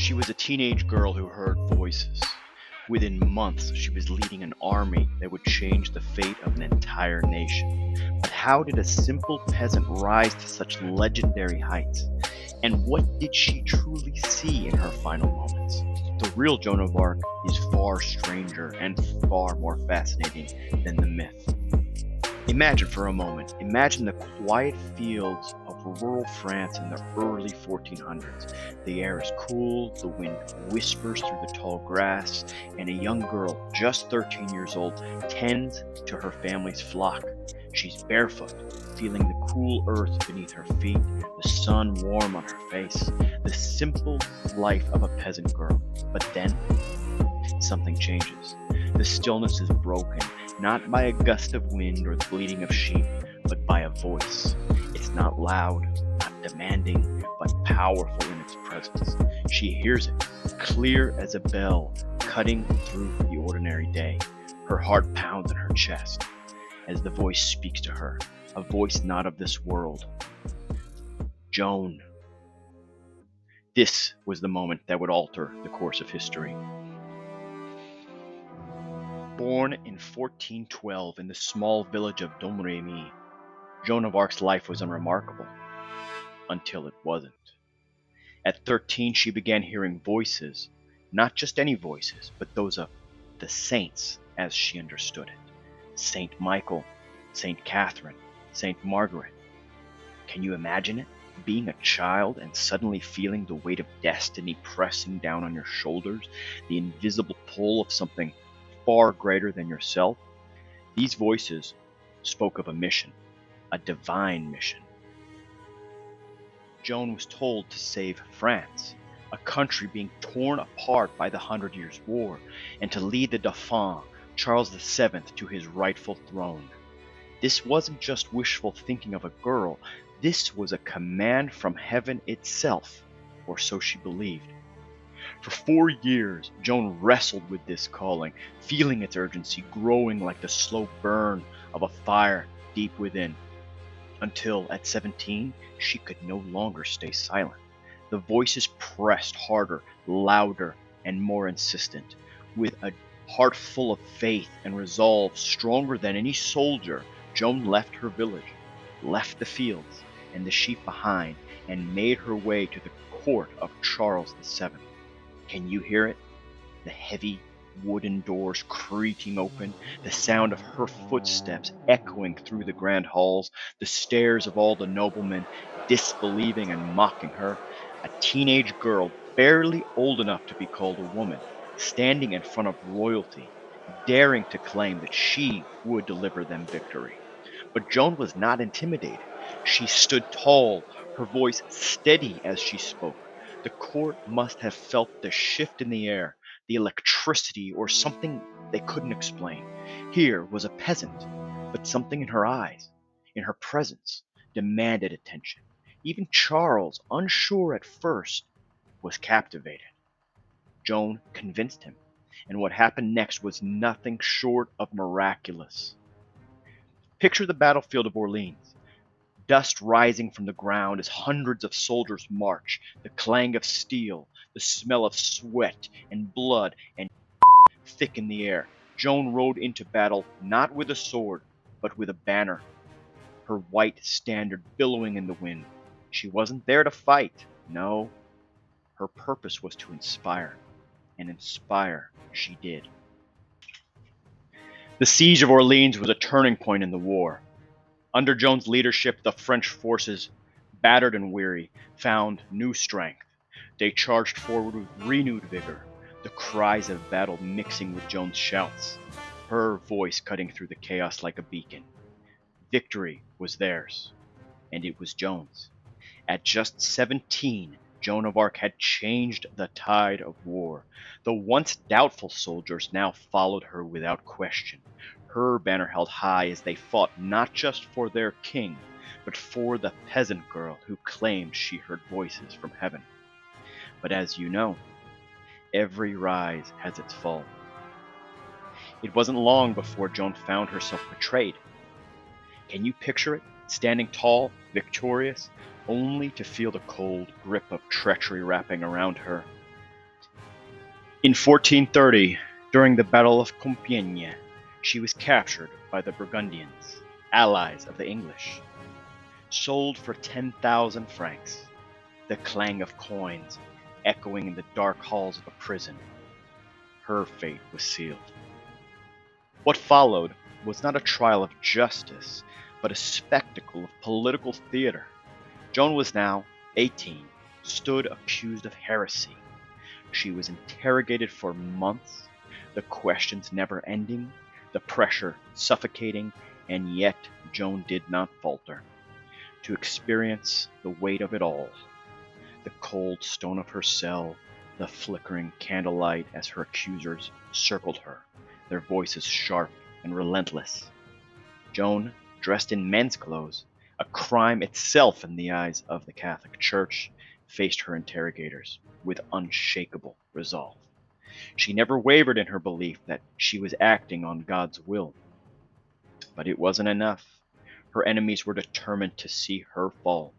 She was a teenage girl who heard voices. Within months, she was leading an army that would change the fate of an entire nation. But how did a simple peasant rise to such legendary heights? And what did she truly see in her final moments? The real Joan of Arc is far stranger and far more fascinating than the myth. Imagine for a moment, imagine the quiet fields of rural France in the early 1400s. The air is cool, the wind whispers through the tall grass, and a young girl, just 13 years old, tends to her family's flock. She's barefoot, feeling the cool earth beneath her feet, the sun warm on her face, the simple life of a peasant girl. But then, something changes. The stillness is broken, not by a gust of wind or the bleating of sheep, but by a voice. It's not loud, not demanding, but powerful in its presence. She hears it, clear as a bell, cutting through the ordinary day. Her heart pounds in her chest as the voice speaks to her, a voice not of this world. Joan. This was the moment that would alter the course of history. Born in 1412 in the small village of Domremy, Joan of Arc's life was unremarkable, until it wasn't. At 13, she began hearing voices, not just any voices, but those of the saints as she understood it. Saint Michael, Saint Catherine, Saint Margaret. Can you imagine it? Being a child and suddenly feeling the weight of destiny pressing down on your shoulders, the invisible pull of something far greater than yourself. These voices spoke of a mission, a divine mission. Joan was told to save France, a country being torn apart by the 100 Years' War, and to lead the Dauphin, Charles VII, to his rightful throne. This wasn't just wishful thinking of a girl, this was a command from heaven itself, or so she believed. For 4 years, Joan wrestled with this calling, feeling its urgency growing like the slow burn of a fire deep within. Until, at 17, she could no longer stay silent. The voices pressed harder, louder, and more insistent. With a heart full of faith and resolve stronger than any soldier, Joan left her village, left the fields and the sheep behind, and made her way to the court of Charles VII. Can you hear it? The heavy wooden doors creaking open, the sound of her footsteps echoing through the grand halls, the stares of all the noblemen disbelieving and mocking her. A teenage girl, barely old enough to be called a woman, standing in front of royalty, daring to claim that she would deliver them victory. But Joan was not intimidated. She stood tall, her voice steady as she spoke. The court must have felt the shift in the air, the electricity, or something they couldn't explain. Here was a peasant, but something in her eyes, in her presence, demanded attention. Even Charles, unsure at first, was captivated. Joan convinced him, and what happened next was nothing short of miraculous. Picture the battlefield of Orleans. Dust rising from the ground as hundreds of soldiers march, the clang of steel, the smell of sweat and blood and thick in the air. Joan rode into battle not with a sword, but with a banner, her white standard billowing in the wind. She wasn't there to fight, no. Her purpose was to inspire, and inspire she did. The siege of Orleans was a turning point in the war. Under Joan's leadership, the French forces, battered and weary, found new strength. They charged forward with renewed vigor, the cries of battle mixing with Joan's shouts, her voice cutting through the chaos like a beacon. Victory was theirs, and it was Joan's. At just 17, Joan of Arc had changed the tide of war. The once doubtful soldiers now followed her without question, her banner held high as they fought not just for their king, but for the peasant girl who claimed she heard voices from heaven. But as you know, every rise has its fall. It wasn't long before Joan found herself betrayed. Can you picture it? Standing tall, victorious, only to feel the cold grip of treachery wrapping around her. In 1430, during the Battle of Compiègne, she was captured by the Burgundians, allies of the English, sold for 10,000 francs, the clang of coins echoing in the dark halls of a prison. Her fate was sealed. What followed was not a trial of justice, but a spectacle of political theater. Joan was now 18, stood accused of heresy. She was interrogated for months, the questions never ending, the pressure suffocating, and yet Joan did not falter. To experience the weight of it all, the cold stone of her cell, the flickering candlelight as her accusers circled her, their voices sharp and relentless. Joan, dressed in men's clothes, a crime itself in the eyes of the Catholic Church, faced her interrogators with unshakable resolve. She never wavered in her belief that she was acting on God's will. But it wasn't enough. Her enemies were determined to see her fall.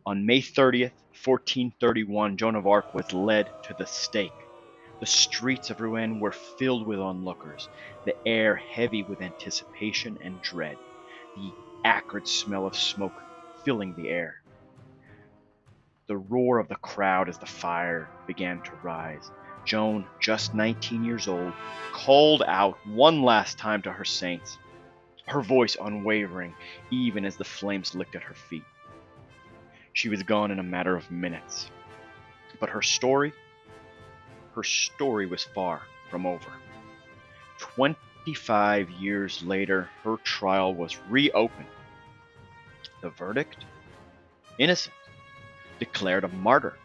On May 30th, 1431, Joan of Arc was led to the stake. The streets of Rouen were filled with onlookers, the air heavy with anticipation and dread, the acrid smell of smoke filling the air. The roar of the crowd as the fire began to rise. Joan, just 19 years old, called out one last time to her saints, her voice unwavering even as the flames licked at her feet. She was gone in a matter of minutes. But her story was far from over. 25 years later, her trial was reopened. The verdict? Innocent, declared a martyr.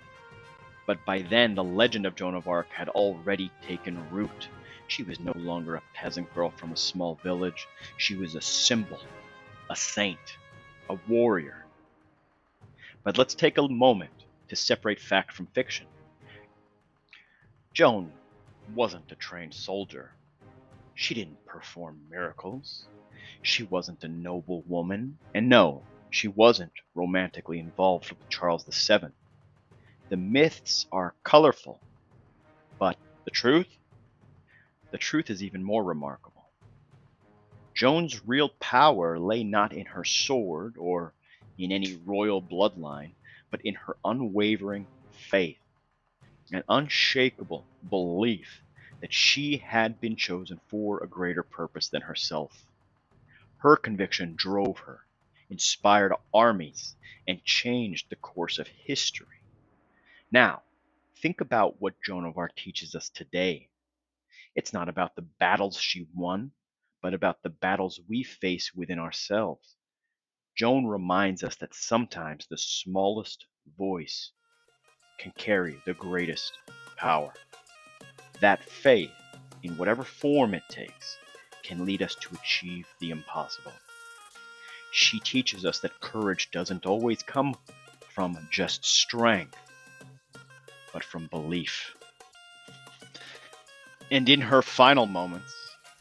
But by then, the legend of Joan of Arc had already taken root. She was no longer a peasant girl from a small village. She was a symbol, a saint, a warrior. But let's take a moment to separate fact from fiction. Joan wasn't a trained soldier. She didn't perform miracles. She wasn't a noble woman. And no, she wasn't romantically involved with Charles VII. The myths are colorful, but the truth is even more remarkable. Joan's real power lay not in her sword or in any royal bloodline, but in her unwavering faith, an unshakable belief that she had been chosen for a greater purpose than herself. Her conviction drove her, inspired armies, and changed the course of history. Now, think about what Joan of Arc teaches us today. It's not about the battles she won, but about the battles we face within ourselves. Joan reminds us that sometimes the smallest voice can carry the greatest power. That faith, in whatever form it takes, can lead us to achieve the impossible. She teaches us that courage doesn't always come from just strength, but from belief. And in her final moments,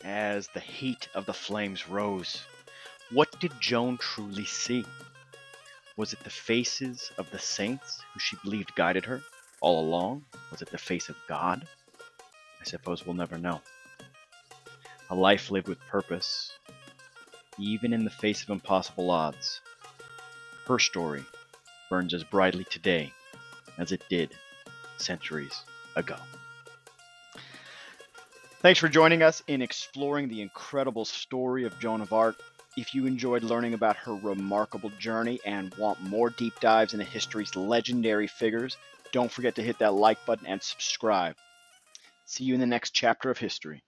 as the heat of the flames rose, what did Joan truly see? Was it the faces of the saints who she believed guided her all along? Was it the face of God? I suppose we'll never know. A life lived with purpose, even in the face of impossible odds. Her story burns as brightly today as it did centuries ago. Thanks for joining us in exploring the incredible story of Joan of Arc. If you enjoyed learning about her remarkable journey and want more deep dives into history's legendary figures, don't forget to hit that like button and subscribe. See you in the next chapter of history.